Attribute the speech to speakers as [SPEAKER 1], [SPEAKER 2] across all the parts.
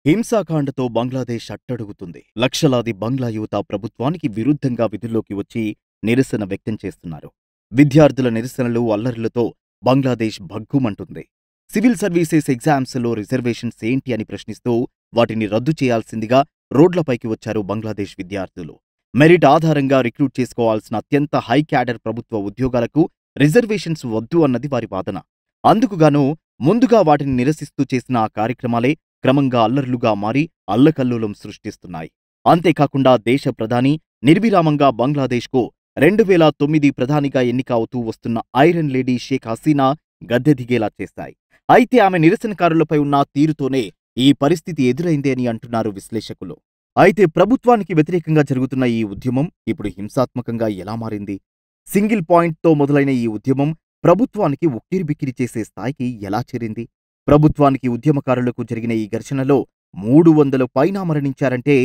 [SPEAKER 1] హింసాకాండతో బంగ్లాదేశ్ అట్టడుగుతుంది. లక్షలాది బంగ్లా యువత ప్రభుత్వానికి విరుద్ధంగా విధుల్లోకి వచ్చి నిరసన వ్యక్తం చేస్తున్నారు. విద్యార్థుల నిరసనలు, అల్లర్లతో బంగ్లాదేశ్ భగ్గుమంటుంది. సివిల్ సర్వీసెస్ ఎగ్జామ్స్లో రిజర్వేషన్స్ ఏంటి అని ప్రశ్నిస్తూ వాటిని రద్దు చేయాల్సిందిగా రోడ్లపైకి వచ్చారు బంగ్లాదేశ్ విద్యార్థులు. మెరిట్ ఆధారంగా రిక్రూట్ చేసుకోవాల్సిన అత్యంత హై క్యాడర్ ప్రభుత్వ ఉద్యోగాలకు రిజర్వేషన్స్ వద్దు అన్నది వారి వాదన. అందుకుగాను ముందుగా వాటిని నిరసిస్తూ చేసిన ఆ కార్యక్రమాలే క్రమంగా అల్లర్లుగా మారి అల్లకల్లోలం సృష్టిస్తున్నాయి. అంతేకాకుండా దేశ ప్రధాని నిర్విరామంగా బంగ్లాదేశ్కు 2009 ప్రధానిగా ఎన్నిక అవుతూ వస్తున్న ఐరన్ లేడీ షేక్ హసీనా గద్దె దిగేలా చేశాయి. అయితే ఆమె నిరసనకారులపై ఉన్న తీరుతోనే ఈ పరిస్థితి ఎదురైంది అని అంటున్నారు విశ్లేషకులు. అయితే ప్రభుత్వానికి వ్యతిరేకంగా జరుగుతున్న ఈ ఉద్యమం ఇప్పుడు హింసాత్మకంగా ఎలా మారింది? సింగిల్ పాయింట్తో మొదలైన ఈ ఉద్యమం ప్రభుత్వానికి ఉక్కిరిబిక్కిరి చేసే స్థాయికి ఎలా చేరింది? ప్రభుత్వానికి ఉద్యమకారులకు జరిగిన ఈ ఘర్షణలో 300 పైన మరణించారంటే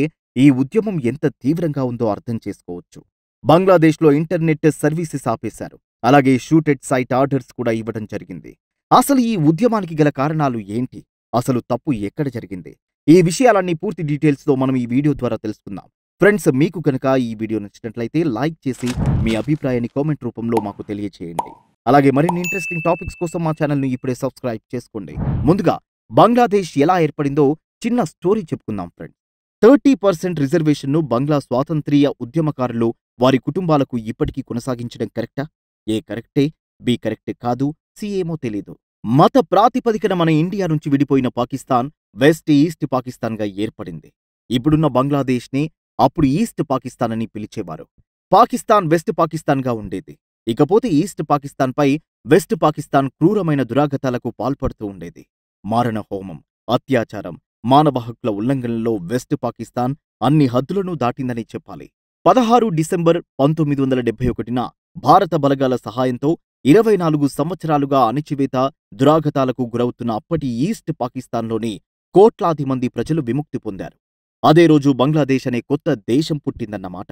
[SPEAKER 1] ఈ ఉద్యమం ఎంత తీవ్రంగా ఉందో అర్థం చేసుకోవచ్చు. బంగ్లాదేశ్లో ఇంటర్నెట్ సర్వీసెస్ ఆపేశారు. అలాగే షూటెడ్ సైట్ ఆర్డర్స్ కూడా ఇవ్వడం జరిగింది. అసలు ఈ ఉద్యమానికి గల కారణాలు ఏంటి? అసలు తప్పు ఎక్కడ జరిగింది? ఈ విషయాలన్నీ పూర్తి డీటెయిల్స్తో మనం ఈ వీడియో ద్వారా తెలుసుకుందాం. ఫ్రెండ్స్, మీకు కనుక ఈ వీడియో నచ్చినట్లయితే లైక్ చేసి మీ అభిప్రాయాన్ని కామెంట్ రూపంలో మాకు తెలియచేయండి. అలాగే మరిన్ని ఇంట్రెస్టింగ్ టాపిక్స్ కోసం మా ఛానల్ని ఇప్పుడే సబ్స్క్రైబ్ చేసుకోండి. ముందుగా బంగ్లాదేశ్ ఎలా ఏర్పడిందో చిన్న స్టోరీ చెప్పుకుందాం ఫ్రెండ్స్. 30% రిజర్వేషన్ను బంగ్లా స్వాతంత్ర్య ఉద్యమకారులు వారి కుటుంబాలకు ఇప్పటికీ కొనసాగించడం కరెక్టా? ఏ కరెక్టే, బి కరెక్ట్ కాదు, సి ఏమో తెలీదు. మత ప్రాతిపదికన మన ఇండియా నుంచి విడిపోయిన పాకిస్తాన్ వెస్ట్ ఈస్ట్ పాకిస్తాన్గా ఏర్పడింది. ఇప్పుడున్న బంగ్లాదేశ్ని అప్పుడు ఈస్ట్ పాకిస్తాన్ అని పిలిచేవారు. పాకిస్తాన్ వెస్ట్ పాకిస్తాన్గా ఉండేది. ఇకపోతే ఈస్ట్ పాకిస్తాన్పై వెస్ట్ పాకిస్తాన్ క్రూరమైన దురాగతాలకు పాల్పడుతూ ఉండేది. మారణ హోమం, అత్యాచారం, మానవ హక్కుల ఉల్లంఘనలో వెస్ట్ పాకిస్తాన్ అన్ని హద్దులను దాటిందని చెప్పాలి. 16 డిసెంబర్ 1971న భారత బలగాల సహాయంతో 24 సంవత్సరాలుగా అణచివేత, దురాగతాలకు గురవుతున్న అప్పటి ఈస్ట్ పాకిస్తాన్లోని కోట్లాది మంది ప్రజలు విముక్తి పొందారు. అదే రోజు బంగ్లాదేశ్ అనే కొత్త దేశం పుట్టిందన్నమాట.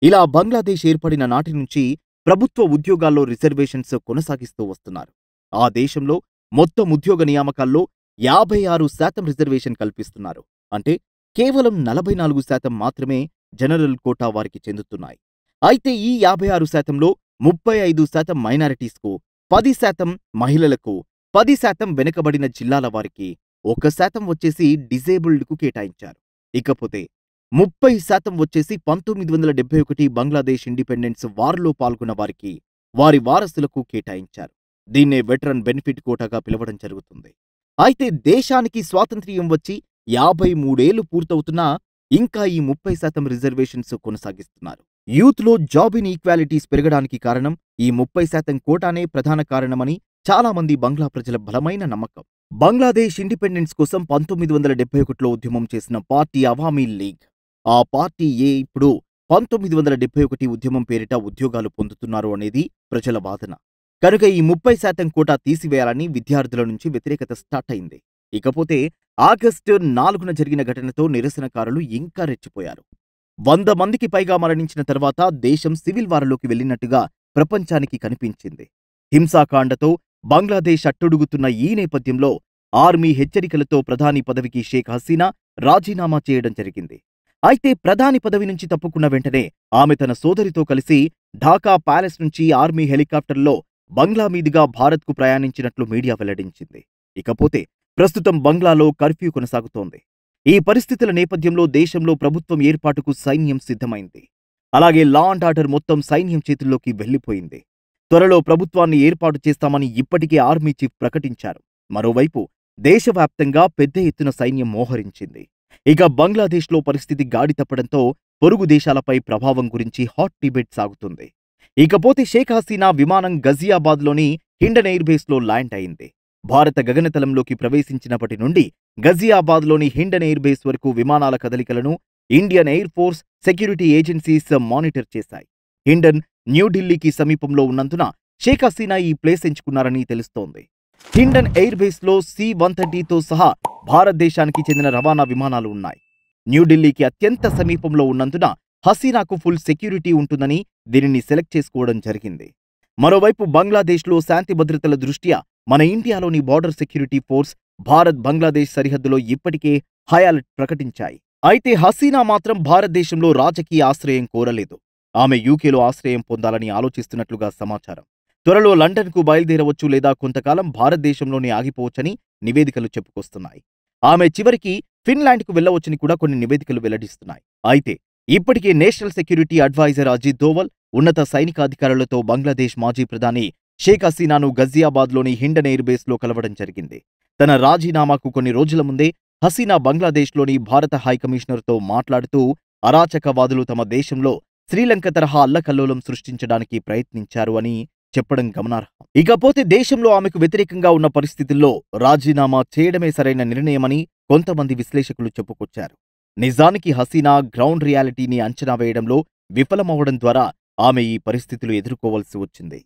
[SPEAKER 1] ఇలా బంగ్లాదేశ్ ఏర్పడిన నాటి నుంచి ప్రభుత్వ ఉద్యోగాల్లో రిజర్వేషన్స్ కొనసాగిస్తూ వస్తున్నారు. ఆ దేశంలో మొత్తం ఉద్యోగ నియామకాల్లో 56% రిజర్వేషన్ కల్పిస్తున్నారు. అంటే కేవలం 44% మాత్రమే జనరల్ కోటా వారికి చెందుతున్నాయి. అయితే ఈ 56%లో 35% మైనారిటీస్కు, 10% మహిళలకు, 10% వెనుకబడిన జిల్లాల వారికి, 1% వచ్చేసి డిజేబుల్డ్కు కేటాయించారు. ఇకపోతే 30% వచ్చేసి 1971 బంగ్లాదేశ్ ఇండిపెండెన్స్ వార్లో పాల్గొన్న వారికి, వారి వారసులకు కేటాయించారు. దీన్నే వెటరన్ బెనిఫిట్ కోటాగా పిలవడం జరుగుతుంది. అయితే దేశానికి స్వాతంత్ర్యం వచ్చి 53 ఏళ్లు పూర్తవుతున్నా ఇంకా ఈ 30% రిజర్వేషన్స్ కొనసాగిస్తున్నారు. యూత్లో జాబ్ ఇన్ ఈక్వాలిటీస్ పెరగడానికి కారణం ఈ 30% కోటానే ప్రధాన కారణమని చాలామంది బంగ్లా ప్రజల బలమైన నమ్మకం. బంగ్లాదేశ్ ఇండిపెండెన్స్ కోసం 1971లో ఉద్యమం చేసిన పార్టీ అవామీ లీగ్. ఆ పార్టీ ఇప్పుడు 1971 ఉద్యమం పేరిట ఉద్యోగాలు పొందుతున్నారు అనేది ప్రజల వాదన. కనుక ఈ 30% కోటా తీసివేయాలని విద్యార్థుల నుంచి వ్యతిరేకత స్టార్ట్ అయింది. ఇకపోతే ఆగస్టు 4న జరిగిన ఘటనతో నిరసనకారులు ఇంకా రెచ్చిపోయారు. 100 మందికి పైగా మరణించిన తర్వాత దేశం సివిల్ వార్లోకి వెళ్లినట్టుగా ప్రపంచానికి కనిపించింది. హింసాకాండతో బంగ్లాదేశ్ అట్టుడుగుతున్న ఈ నేపథ్యంలో ఆర్మీ హెచ్చరికలతో ప్రధాని పదవికి షేక్ హసీనా రాజీనామా చేయడం జరిగింది. అయితే ప్రధాని పదవి నుంచి తప్పుకున్న వెంటనే ఆమె తన సోదరితో కలిసి ఢాకా ప్యాలెస్ నుంచి ఆర్మీ హెలికాప్టర్లో బంగ్లా మీదుగా భారత్కు ప్రయాణించినట్లు మీడియా వెల్లడించింది. ఇకపోతే ప్రస్తుతం బంగ్లాలో కర్ఫ్యూ కొనసాగుతోంది. ఈ పరిస్థితుల నేపథ్యంలో దేశంలో ప్రభుత్వం ఏర్పాటుకు సైన్యం సిద్ధమైంది. అలాగే లా అండ్ ఆర్డర్ మొత్తం సైన్యం చేతుల్లోకి వెళ్లిపోయింది. త్వరలో ప్రభుత్వాన్ని ఏర్పాటు చేస్తామని ఇప్పటికే ఆర్మీ చీఫ్ ప్రకటించారు. మరోవైపు దేశవ్యాప్తంగా పెద్ద ఎత్తున సైన్యం మోహరించింది. ఇక బంగ్లాదేశ్లో పరిస్థితి గాడి తప్పడంతో పొరుగు దేశాలపై ప్రభావం గురించి హాట్ డిబేట్ సాగుతుంది. ఇకపోతే షేక్ హసీనా విమానం గజియాబాద్లోని హిండన్ ఎయిర్ బేస్లో ల్యాండ్ అయింది. భారత గగనతలంలోకి ప్రవేశించినప్పటి నుండి గజియాబాద్లోని హిండన్ ఎయిర్ బేస్ వరకు విమానాల కదలికలను Indian air force, security agencies monitor చేశాయి. హిండన్ న్యూఢిల్లీకి సమీపంలో ఉన్నందున షేక్ హసీనా ఈ ప్లేస్ ఎంచుకున్నారని తెలుస్తోంది. హిండన్ ఎయిర్ బేస్లో C-130తో సహా భారతదేశానికి చెందిన రవాణా విమానాలు ఉన్నాయి. న్యూఢిల్లీకి అత్యంత సమీపంలో ఉన్నందున హసీనాకు ఫుల్ సెక్యూరిటీ ఉంటుందని దీనిని సెలెక్ట్ చేసుకోవడం జరిగింది. మరోవైపు బంగ్లాదేశ్లో శాంతి భద్రతల దృష్ట్యా మన ఇండియాలోని border security force Bharat Bangladesh సరిహద్దులో ఇప్పటికే హై అలర్ట్ ప్రకటించాయి. అయితే హసీనా మాత్రం భారతదేశంలో రాజకీయ ఆశ్రయం కోరలేదు. ఆమె యూకేలో ఆశ్రయం పొందాలని ఆలోచిస్తున్నట్లుగా సమాచారం. త్వరలో లండన్కు బయలుదేరవచ్చు లేదా కొంతకాలం భారతదేశంలోనే ఆగిపోవచ్చని నివేదికలు చెప్పుకొస్తున్నాయి. ఆమె చివరికి ఫిన్లాండ్కు వెళ్లవచ్చని కూడా కొన్ని నివేదికలు వెల్లడిస్తున్నాయి. అయితే ఇప్పటికే national security advisor Ajit Doval ఉన్నత సైనికాధికారులతో బంగ్లాదేశ్ మాజీ ప్రధాని షేక్ హసీనాను గజియాబాద్లోని హిండన్ ఎయిర్ బేస్లో కలవడం జరిగింది. తన రాజీనామాకు కొన్ని రోజుల ముందే హసీనా బంగ్లాదేశ్లోని భారత హైకమిషనర్తో మాట్లాడుతూ అరాచకవాదులు తమ దేశంలో శ్రీలంక తరహా అల్లకల్లోలం సృష్టించడానికి ప్రయత్నించారు అని చెప్పడం గమనార్హం. ఇకపోతే దేశంలో ఆమెకు వ్యతిరేకంగా ఉన్న పరిస్థితుల్లో రాజీనామా చేయడమే సరైన నిర్ణయమని కొంతమంది విశ్లేషకులు చెప్పుకొచ్చారు. నిజానికి హసీనా గ్రౌండ్ రియాలిటీని అంచనా వేయడంలో విఫలమవడం ద్వారా ఆమె ఈ పరిస్థితులు ఎదుర్కోవలసి వచ్చింది.